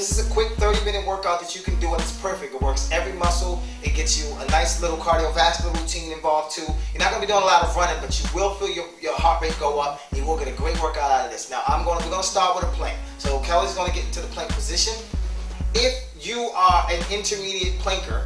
This is a quick 30-minute workout that you can do, and it's perfect. It works every muscle. It gets you a nice little cardiovascular routine involved too. You're not going to be doing a lot of running, but you will feel your heart rate go up, and you will get a great workout out of this. Now, we're going to start with a plank. So Kelly's going to get into the plank position. If you are an intermediate planker,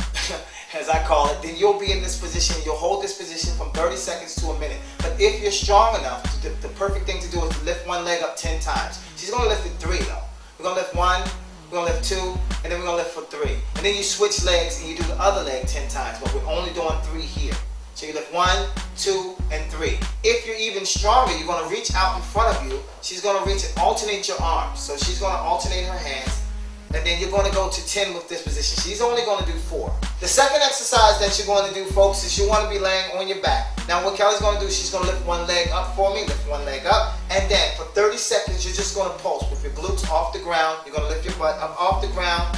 as I call it, then you'll be in this position. You'll hold this position from 30 seconds to a minute. But if you're strong enough, the perfect thing to do is to lift one leg up 10 times. She's going to lift it 3 though. We're going to lift 1, we're going to lift 2, and then we're going to lift for 3. And then you switch legs and you do the other leg 10 times, but we're only doing 3 here. So you lift 1, 2, and 3. If you're even stronger, you're going to reach out in front of you. She's going to reach and alternate your arms. So she's going to alternate her hands. And then you're going to go to 10 with this position. She's only going to do 4. The second exercise that you're going to do, folks, is you want to be laying on your back. Now what Kelly's going to do, she's going to lift one leg up for me, lift one leg up, and then for 30 seconds, you're just going to pulse with your glutes off the ground. You're going to lift your butt up off the ground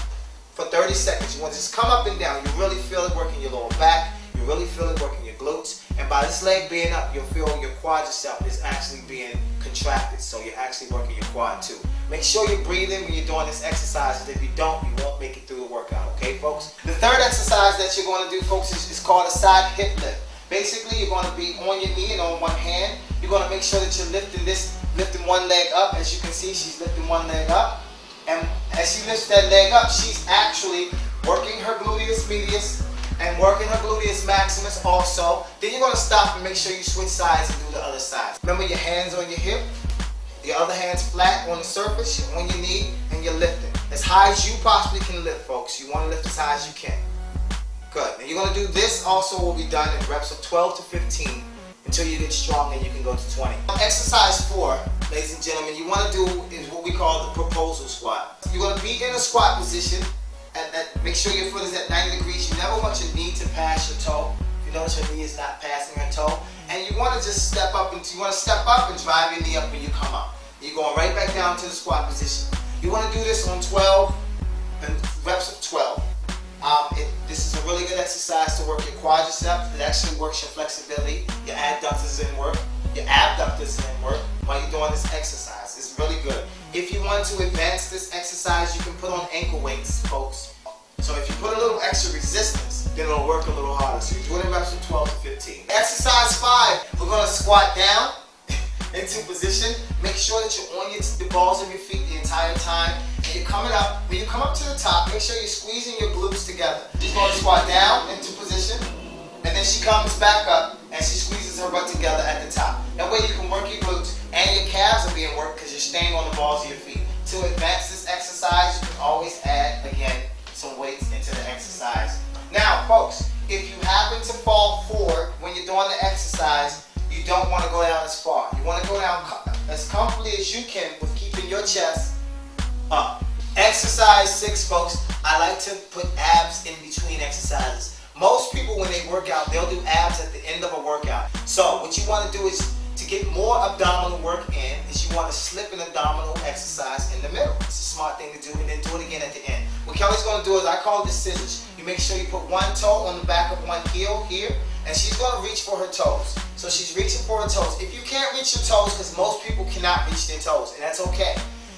for 30 seconds. You want to just come up and down. You really feel it working your lower back. You really feel it working your glutes. And by this leg being up, you'll feel your quadricep is actually being contracted. So you're actually working your quad too. Make sure you're breathing when you're doing this exercise. If you don't, you won't make it through the workout, okay, folks? The third exercise that you're going to do, folks, is called a side hip lift. Basically, you're going to be on your knee and on one hand. You're going to make sure that you're lifting one leg up. As you can see, she's lifting one leg up. And as she lifts that leg up, she's actually working her gluteus medius and working her gluteus maximus also. Then you're going to stop and make sure you switch sides and do the other side. Remember your hands on your hip. Your other hand's flat on the surface, you're on your knee, and you're lifting. As high as you possibly can lift, folks. You want to lift as high as you can. Good. And you're going to do this also will be done in reps of 12 to 15 until you get strong and you can go to 20. Exercise 4, ladies and gentlemen, you want to do is what we call the proposal squat. You're going to be in a squat position. Make sure your foot is at 90 degrees. You never want your knee to pass your toe. If you notice your knee is not passing your toe. And you want to just step up and drive your knee up when you come up. You're going right back down to the squat position. You want to do this on 12 and reps of 12. This is a really good exercise to work your quadriceps. It actually works your flexibility. Your adductors in work. Your abductors in work while you're doing this exercise. It's really good. If you want to advance this exercise, you can put on ankle weights, folks. So if you put a little extra resistance, then it'll work a little harder. So you do it in reps of 12 to 15. Exercise 5, we're going to squat down into position. Make sure that you're on the balls of your feet the entire time. And you're coming up. When you come up to the top, make sure you're squeezing your glutes together. She's going to squat down into position. And then she comes back up and she squeezes her butt together at the top. That way you can work your glutes and your calves are being worked because you're staying on the balls of your feet. To advance this exercise, you can always add, again, some weights into the exercise. Now, folks, if you happen to fall forward when you're doing the exercise, you don't want to go down as far. You want to go down as comfortably as you can with keeping your chest up. Exercise 6, folks, I like to put abs in between exercises. Most people, when they work out, they'll do abs at the end of a workout. So what you want to do is to get more abdominal work in, is you want to slip an abdominal exercise in the middle. It's a smart thing to do, and then do it again at the end. What Kelly's going to do is, I call this scissors. You make sure you put one toe on the back of one heel here, and she's going to reach for her toes. So she's reaching for her toes. If you can't reach your toes, because most people cannot reach their toes, and that's okay.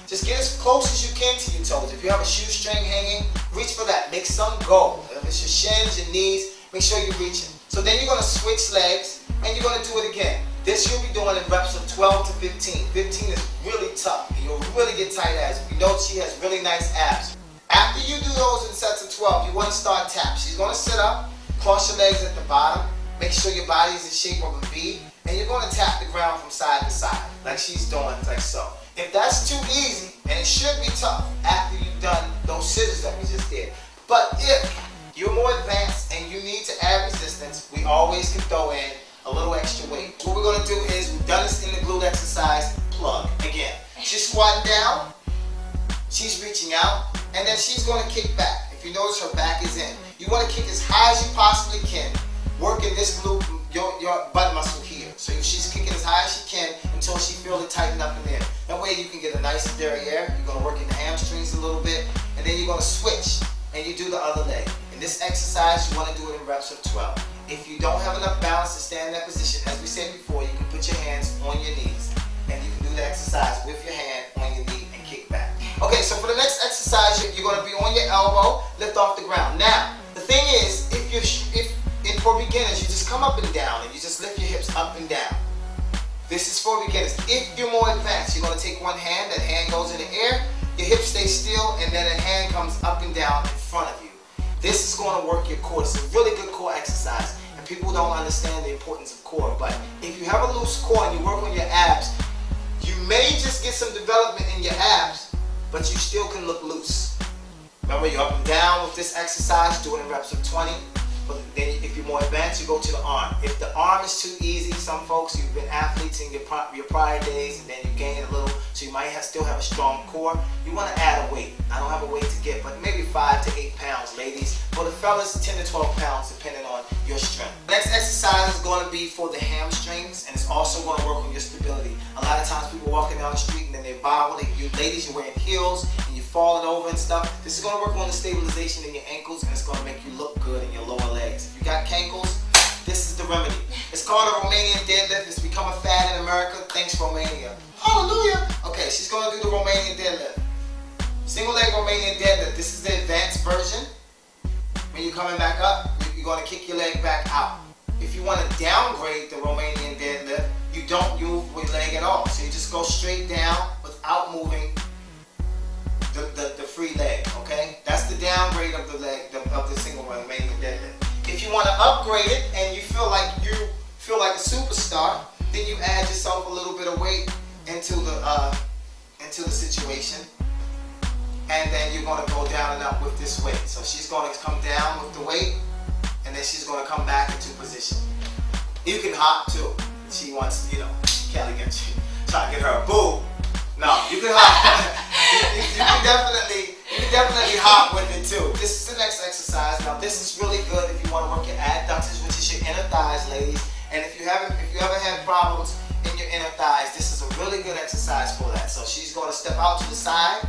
Just get as close as you can to your toes. If you have a shoestring hanging, reach for that. Make some go. If it's your shins, your knees, make sure you're reaching. So then you're going to switch legs, and you're going to do it again. This you'll be doing in reps of 12 to 15. 15 is really tough, and you'll really get tight abs. If you notice, she has really nice abs. After you do those in sets of 12, you want to start taps. She's going to sit up, cross your legs at the bottom, make sure your body is in shape of a V, and you're going to tap the ground from side to side, like she's doing, like so. If that's too easy, and it should be tough after you've done those scissors that we just did, but if you're more advanced and you need to add resistance, we always can throw in a little extra weight. What we're going to do is, we've done this in the glute exercise, plug. Again, she's squatting down, she's reaching out, and then she's going to kick back. If you notice, her back is in. You want to kick as high as you possibly can, working this glute, your butt muscle here. So she's kicking as high as she can until she feels it tighten up in there. That way you can get a nice derriere. You're going to work in the hamstrings a little bit, and then you're going to switch, and you do the other leg. In this exercise, you want to do it in reps of 12. If you don't have enough balance to stand in that position, as we said before, you can put your hands on your knees, and you can do the exercise with your hand on your knee and kick back. Okay, so for the next exercise, ground. Now, the thing is, for beginners, you just come up and down and you just lift your hips up and down. This is for beginners. If you're more advanced, you're going to take one hand, that hand goes in the air, your hips stay still, and then the hand comes up and down in front of you. This is going to work your core. It's a really good core exercise, and people don't understand the importance of core. But if you have a loose core and you work on your abs, you may just get some development in your abs, but you still can look loose. Remember, you're up and down with this exercise, doing reps of 20. But then if you're more advanced, you go to the arm. If the arm is too easy, some folks, you've been athletes in your prior days, and then you gain a little, so you might still have a strong core. You want to add a weight. I don't have a weight to get, but maybe 5 to 8 pounds, ladies. For the fellas, 10 to 12 pounds, depending on your strength. Next exercise is going to be for the hamstrings, and it's also going to work on your stability. A lot of times people walking down the street and then they bobble. You ladies, you're wearing heels and you're falling over and stuff. This is going to work on the stabilization in your ankles, and it's going to make you look good in your lower legs. If you got cankles, this is the remedy. It's called a Romanian deadlift. It's become a fad in America. Thanks, Romania. Hallelujah. Okay, she's going to do the Romanian deadlift. Single leg Romanian deadlift. This is the advanced version. When you're coming back up, you're going to kick your leg back out. If you want to downgrade the Romanian deadlift, you don't move your leg at all. So you just go straight down without moving the free leg, okay? That's the downgrade of the leg, of the single Romanian deadlift. If you want to upgrade it and you feel like a superstar, then you add yourself a little bit of weight into the situation. And then you're going to go down and up with this weight. So she's going to come down with the weight, and then she's going to come back into position. You can hop too. She wants, Kelly gets you. Try to get her a boo. No, you can hop. you can definitely hop with it too. This is the next exercise. Now this is really good if you want to work your adductors, which is your inner thighs, ladies. And if you ever had problems in your inner thighs, this is a really good exercise for that. So she's going to step out to the side.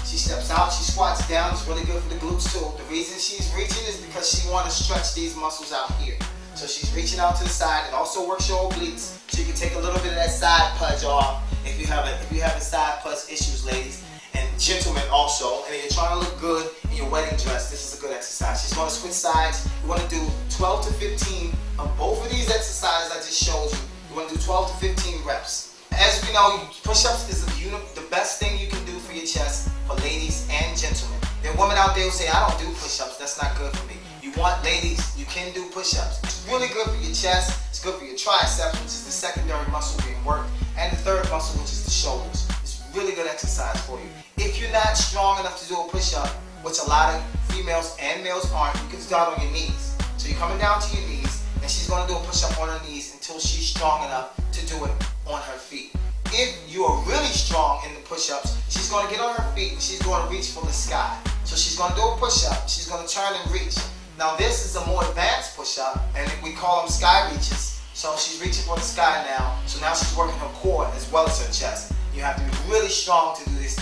She steps out, she squats down. It's really good for the glutes too. The reason she's reaching is because she wants to stretch these muscles out here. So she's reaching out to the side. It also works your obliques, so you can take a little bit of that side pudge off if you're having side pudge issues, ladies, and gentlemen also. And if you're trying to look good in your wedding dress, this is a good exercise. She's going to switch sides. You want to do 12 to 15 of both of these exercises I just showed you. You want to do 12 to 15 reps. As we know, push-ups is the best thing you can do for your chest, for ladies and gentlemen. There are women out there who say, I don't do push-ups, that's not good for me. You want ladies, you can do push-ups. It's really good for your chest, it's good for your triceps, which is the secondary muscle being worked, and the third muscle, which is the shoulders. It's really good exercise for you. If you're not strong enough to do a push-up, which a lot of females and males aren't, you can start on your knees. So you're coming down to your knees, and she's going to do a push-up on her knees until she's strong enough to do it on her feet. If you are really strong in the push-ups, she's going to get on her feet and she's going to reach for the sky. So she's going to do a push-up, she's going to turn and reach. Now this is a more advanced push-up, and we call them sky reaches. So she's reaching for the sky now, so now she's working her core as well as her chest. You have to be really strong to do this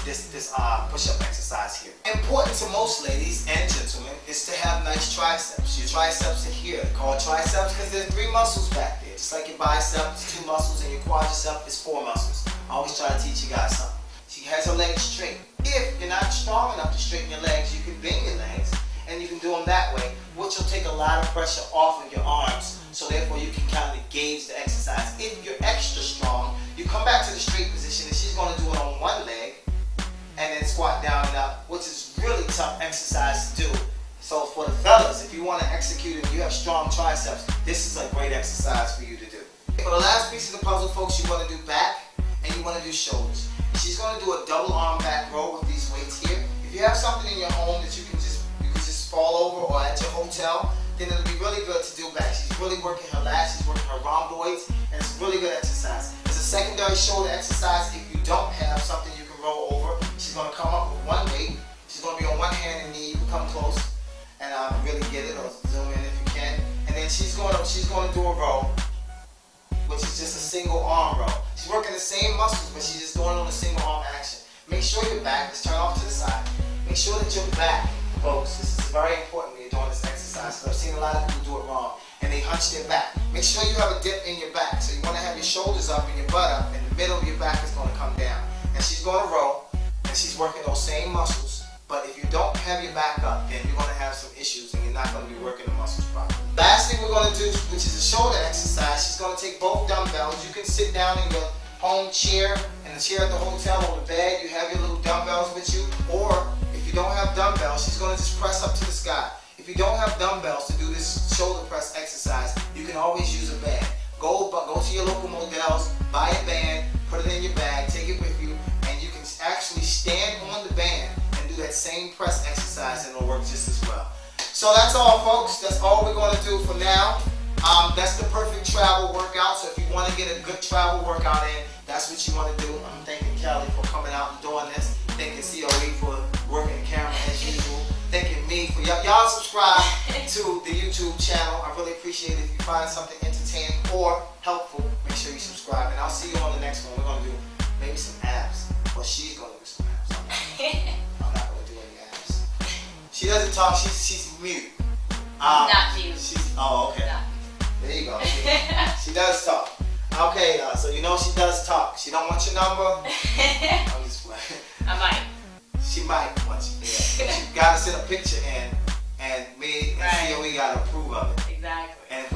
push-up exercise here. Important to most ladies and gentlemen is to have nice triceps. Your triceps are here. They're called triceps because there's 3 muscles back there. Just like your biceps, 2 muscles, and your quadricep is 4 muscles. I always try to teach you guys something. She has her legs straight. If you're not strong enough to straighten your legs, you can bend your legs, and you can do them that way, which will take a lot of pressure off of your arms, so therefore you can kind of gauge the exercise. If you're extra strong, you come back to the straight position, and she's going to do it on one leg, and then squat down and up, which is really tough exercise to do. So for the fellas, if you want to execute it and you have strong triceps, this is a great exercise for you to do. For the last piece of the puzzle, folks, you want to do back and you want to do shoulders. She's going to do a double arm back row with these weights here. If you have something in your home that you can just fall over, or at your hotel, then it'll be really good to do back. She's really working her lats, she's working her rhomboids, and it's a really good exercise. It's a secondary shoulder exercise. If you don't have something you can roll over, she's going to come up with one weight. She's going to be on one hand and knee. You can come close and really get it, or zoom in if you can. And then she's going to do a row, which is just a single arm row. She's working the same muscles, but she's just doing it on a single arm action. Make sure your back is turned off to the side. Make sure that your back, folks, this is very important when you're doing this exercise, because I've seen a lot of people do it wrong, and they hunch their back. Make sure you have a dip in your back. So you want to have your shoulders up and your butt up, and the middle of your back is going to come down. And she's going to row, and she's working those same muscles. But if you don't have your back up, then you're going to have some a shoulder exercise. She's gonna take both dumbbells. You can sit down in your home chair, and the chair at the hotel or the bed, you have your little dumbbells with you. Or if you don't have dumbbells, she's gonna just press up to the sky. If you don't have dumbbells to do this shoulder press exercise, you can always use a band. Go to your local Modell's, buy a band, put it in your bag, take it with you, and you can actually stand on the band and do that same press exercise, and it'll work just as well. So that's all, folks. That's all we're going to do for now. That's the perfect travel workout. So if you want to get a good travel workout in, that's what you want to do. I'm thanking Kelly for coming out and doing this. Thanking COE for working the camera as usual. Thanking me for y'all subscribe to the YouTube channel. I really appreciate it. If you find something entertaining or helpful, make sure you subscribe. And I'll see you on the next one. We're going to do maybe some abs. Well, she's going to do some abs. I'm not going to do any abs. She doesn't talk. She's mute. Not mute. Oh, okay. There you go. She does talk. Okay, so you know she does talk. She don't want your number. I'm just playing. I might. She might want you. Yeah. You gotta send a picture in, and me and COE gotta approve of it. Exactly. And if